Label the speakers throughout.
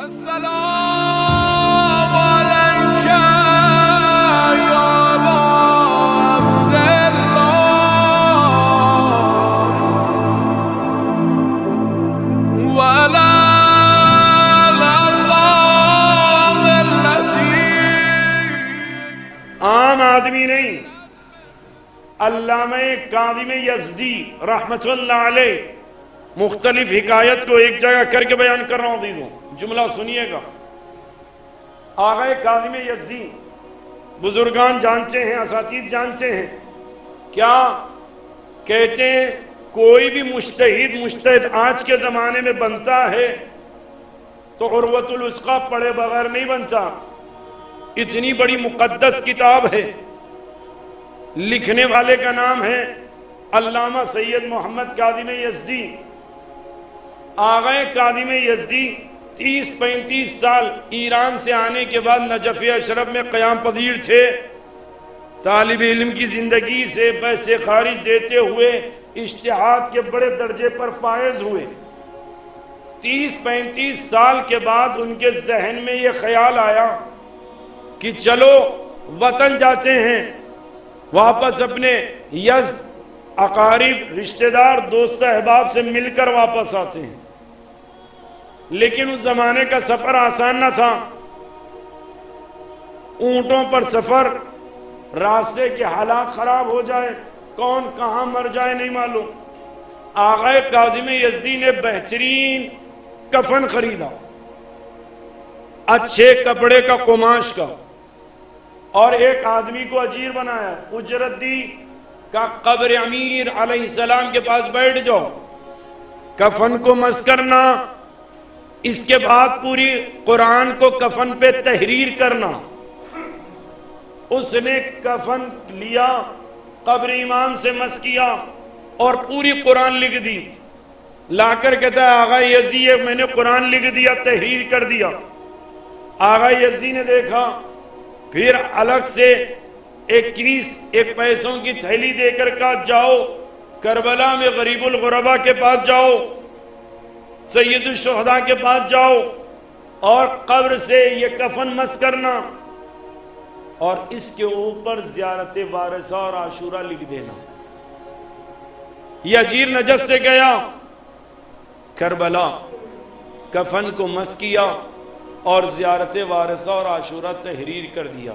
Speaker 1: السلام علیک یا ابا عبداللہ وعلی اللہ التی.
Speaker 2: عام آدمی نہیں، علامہ کاظم یزدی رحمت اللہ علیہ مختلف حکایت کو ایک جگہ کر کے بیان کر رہا ہوں عزیزوں، جملہ سنیے گا. آغا کاظم یزدی بزرگان جانتے ہیں، اساتذہ جانتے ہیں، کیا کہتے ہیں؟ کوئی بھی مجتہد آج کے زمانے میں بنتا ہے تو عروۃ الوثقی پڑھے بغیر نہیں بنتا. اتنی بڑی مقدس کتاب ہے، لکھنے والے کا نام ہے علامہ سید محمد کاظم یزدی. آغا کاظم یزدی 30-35 سال ایران سے آنے کے بعد نجف اشرف میں قیام پذیر تھے. طالب علم کی زندگی سے بحث خارج دیتے ہوئے اجتہاد کے بڑے درجے پر فائز ہوئے. 30-35 سال کے بعد ان کے ذہن میں یہ خیال آیا کہ چلو وطن جاتے ہیں، واپس اپنے اقارب رشتہ دار دوست احباب سے مل کر واپس آتے ہیں. لیکن اس زمانے کا سفر آسان نہ تھا، اونٹوں پر سفر، راستے کے حالات خراب ہو جائے، کون کہاں مر جائے نہیں معلوم. آغا کاظم یزدی نے بہترین کفن خریدا، اچھے کپڑے کا، قماش کا، اور ایک آدمی کو اجیر بنایا، اجرت دی کہ قبر امیر علیہ السلام کے پاس بیٹھ جاؤ، کفن کو مس کرنا، اس کے بعد پوری قرآن کو کفن پہ تحریر کرنا. اس نے کفن لیا، قبر امام سے مس کیا اور پوری قرآن لکھ دی. لا کر کہتا ہے آغا یزدی میں نے قرآن لکھ دیا، تحریر کر دیا. آغا یزدی نے دیکھا، پھر الگ سے ایک پیسوں کی تھیلی دے کر کہا جاؤ کربلا میں غریب الغربا کے پاس جاؤ، سید الشہداء کے پاس جاؤ اور قبر سے یہ کفن مس کرنا اور اس کے اوپر زیارت وارثہ اور عاشورہ لکھ دینا. یہ اجیر نجف سے گیا، کربلا، کفن کو مس کیا اور زیارت وارثہ اور عاشورہ تحریر کر دیا.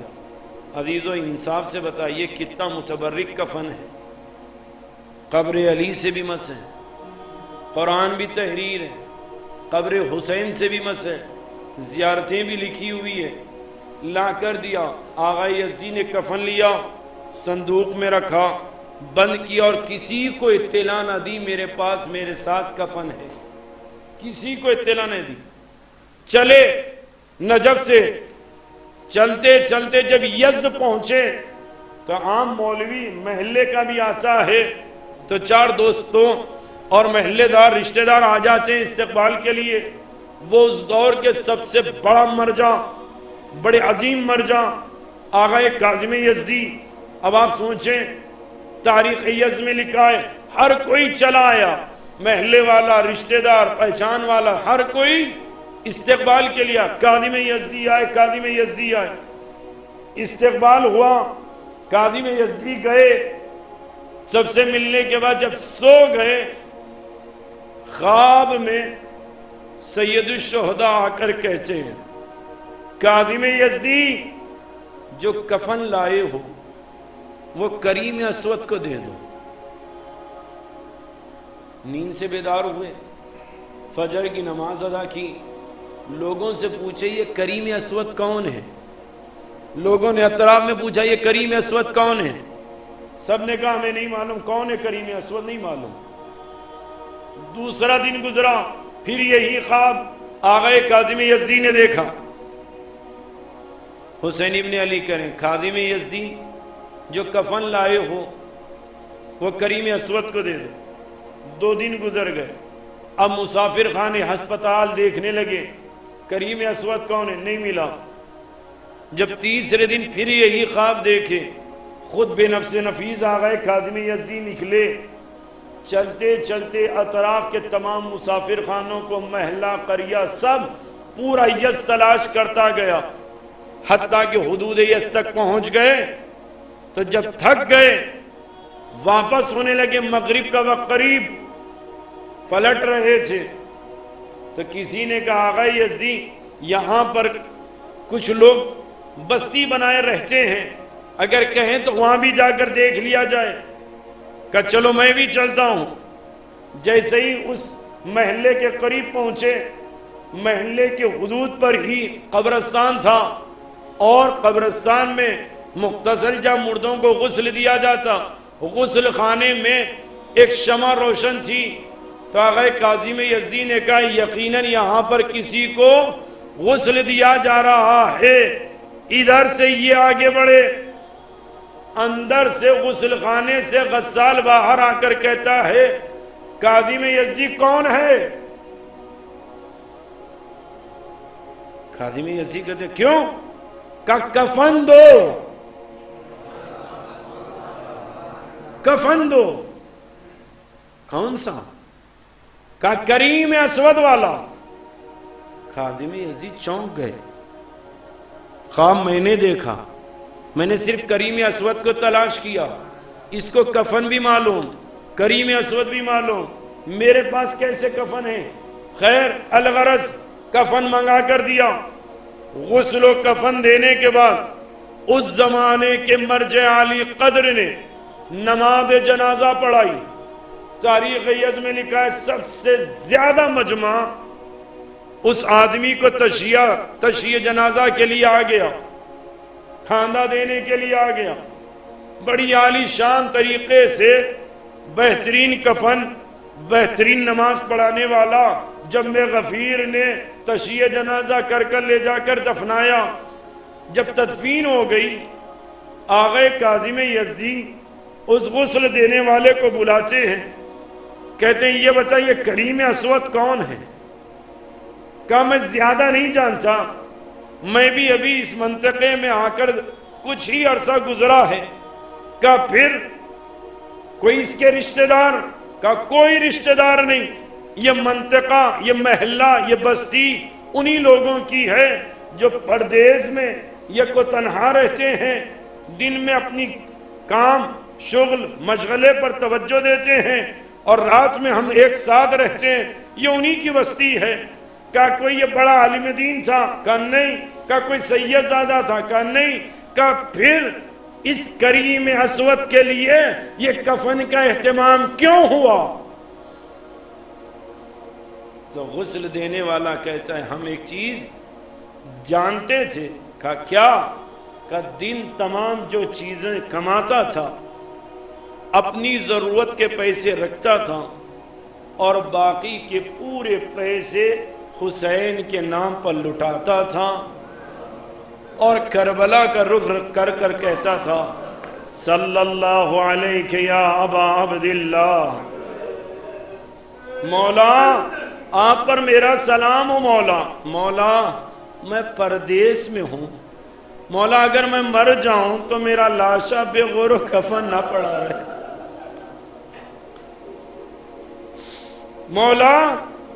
Speaker 2: عزیزو انصاف سے بتائیے کتنا متبرک کفن ہے. قبر علی سے بھی مس ہے، قرآن بھی تحریر ہے، قبر حسین سے بھی مس ہے، زیارتیں بھی لکھی ہوئی ہے. لا کر دیا. آغا یزدی نے کفن لیا، صندوق میں رکھا، بند کیا اور کسی کو اطلاع نہ دی میرے پاس میرے ساتھ کفن ہے، کسی کو اطلاع نہیں دی. چلے نجف سے، چلتے چلتے جب یزد پہنچے تو عام مولوی محلے کا بھی آتا ہے تو 4 دوستوں اور محلے دار رشتہ دار آ جاتے ہیں استقبال کے لیے. وہ اس دور کے سب سے بڑا مرجع، بڑے عظیم مرجع آغا کاظم یزدی. اب آپ سوچیں، تاریخ یزد میں لکھا ہے ہر کوئی چلا آیا، محلے والا، رشتہ دار، پہچان والا، ہر کوئی استقبال کے لیا. کاظم یزدی آئے، کاظم یزدی آئے. استقبال ہوا، کاظم یزدی گئے. سب سے ملنے کے بعد جب سو گئے، خواب میں سید الشہداء آ کر کہتے ہیں کاظم یزدی جو کفن لائے ہو وہ کریم اسود کو دے دو. نیند سے بیدار ہوئے، فجر کی نماز ادا کی، لوگوں سے پوچھے یہ کریم اسود کون ہے؟ لوگوں نے اطراف میں پوچھا یہ کریم اسود کون ہے؟ سب نے کہا ہمیں نہیں معلوم کون ہے کریم اسود، نہیں معلوم. دوسرا دن گزرا، پھر یہی خواب آغا کاظم یزدی نے دیکھا. حسین ابن علی کریں کاظم یزدی جو کفن لائے ہو وہ کریم اسود کو دے دو. 2 دن گزر گئے، اب مسافر خانے ہسپتال دیکھنے لگے، کریم اسود کون ہے؟ نہیں ملا. جب تیسرے دن پھر یہی خواب دیکھے، خود بے نفس نفیس آغا کاظم یزدی نکلے. چلتے چلتے اطراف کے تمام مسافر خانوں کو، محلہ، قریہ، سب پورا یس تلاش کرتا گیا حتیٰ کہ حدود یس تک پہنچ گئے. تو جب تھک گئے واپس ہونے لگے, مغرب کا وقت قریب, پلٹ رہے تھے تو کسی نے کہا آقا یزدی یہاں پر کچھ لوگ بستی بنائے رہتے ہیں, اگر کہیں تو وہاں بھی جا کر دیکھ لیا جائے. کہا چلو میں بھی چلتا ہوں. جیسے ہی اس محلے کے قریب پہنچے, محلے کے حدود پر ہی قبرستان تھا, اور قبرستان میں مغتسل جب مردوں کو غسل دیا جاتا, غسل خانے میں ایک شمع روشن تھی. تو آقا کاظم یزدی نے کہا یقیناً یہاں پر کسی کو غسل دیا جا رہا ہے. ادھر سے یہ آگے بڑھے, اندر سے غسل خانے سے غسال باہر آ کر کہتا ہے کاظم یزدی کون ہے؟ کاظم یزدی کہتے کیوں؟ کہ کفن دو, کفن دو. کون سا؟ کہ کریم اسود والا. کاظم یزدی چونک گئے. خواب میں نے دیکھا, میں نے صرف کریم اسود کو تلاش کیا, اس کو کفن بھی معلوم, کریم اسود بھی معلوم, میرے پاس کیسے کفن ہے؟ خیر الغرض کفن منگا کر دیا. غسل و کفن دینے کے بعد اس زمانے کے مرجع عالی قدر نے نماز جنازہ پڑھائی. تاریخ یزد میں لکھا ہے سب سے زیادہ مجمع اس آدمی کو تشییع جنازہ کے لیے آ گیا, کھانا دینے کے لیے آ گیا. بڑی عالی شان طریقے سے بہترین کفن, بہترین نماز پڑھانے والا جب غفیر نے تشییع جنازہ کر لے جا کر دفنایا. جب تدفین ہو گئی, آقا کاظم یزدی اس غسل دینے والے کو بلاتے ہیں, کہتے ہیں یہ بتائیے کریم اسود کون ہے؟ کہا میں زیادہ نہیں جانتا, میں بھی ابھی اس منطقے میں آ کر کچھ ہی عرصہ گزرا ہے. کہا پھر کوئی اس کے رشتہ دار؟ کہا کوئی رشتہ دار نہیں, یہ منطقہ, یہ محلہ, یہ بستی انہی لوگوں کی ہے جو پردیس میں یک و تنہا رہتے ہیں, دن میں اپنی کام شغل مشغلے پر توجہ دیتے ہیں, اور رات میں ہم ایک ساتھ رہتے ہیں, یہ انہی کی بستی ہے. کہا کوئی یہ بڑا عالم دین تھا؟ کہا نہیں. کہا کوئی سید زادہ تھا؟ کہا نہیں. کہا پھر اس کریم اسود کے لیے یہ کفن کا اہتمام کیوں ہوا؟ تو غسل دینے والا کہتا ہے ہم ایک چیز جانتے تھے. کہا کیا؟ کہا دن تمام جو چیزیں کماتا تھا اپنی ضرورت کے پیسے رکھتا تھا, اور باقی کے پورے پیسے حسین کے نام پر لٹاتا تھا, اور کربلا کا رخ کر کر کہتا تھا صلی اللہ علیہ یا ابا عبداللہ, مولا آپ پر میرا سلام ہو. مولا مولا میں پردیس میں ہوں, مولا اگر میں مر جاؤں تو میرا لاشا بے غور و کفن نہ پڑا رہے. مولا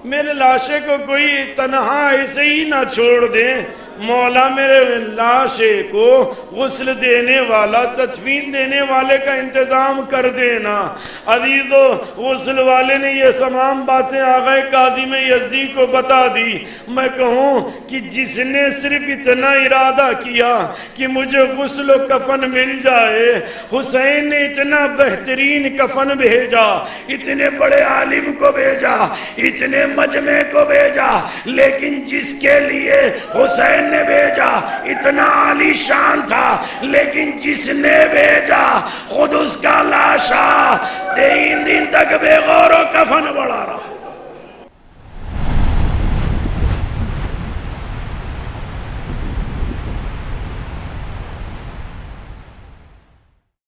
Speaker 2: میرے لاشے کو کوئی تنہا ایسے ہی نہ چھوڑ دے, مولا میرے لاشے کو غسل دینے والا, تدفین دینے والے کا انتظام کر دینا. عزیزو غسل والے نے یہ تمام باتیں آقا کاظم یزدی کو بتا دی. میں کہوں کہ جس نے صرف اتنا ارادہ کیا کہ مجھے غسل و کفن مل جائے, حسین نے اتنا بہترین کفن بھیجا, اتنے بڑے عالم کو بھیجا, اتنے مجمع کو بھیجا, لیکن جس کے لیے حسین نے بھیجا اتنا عالی شان تھا, لیکن جس نے بھیجا خود اس کا لاشا 3 دن تک بے غور و کفن پڑا رہا.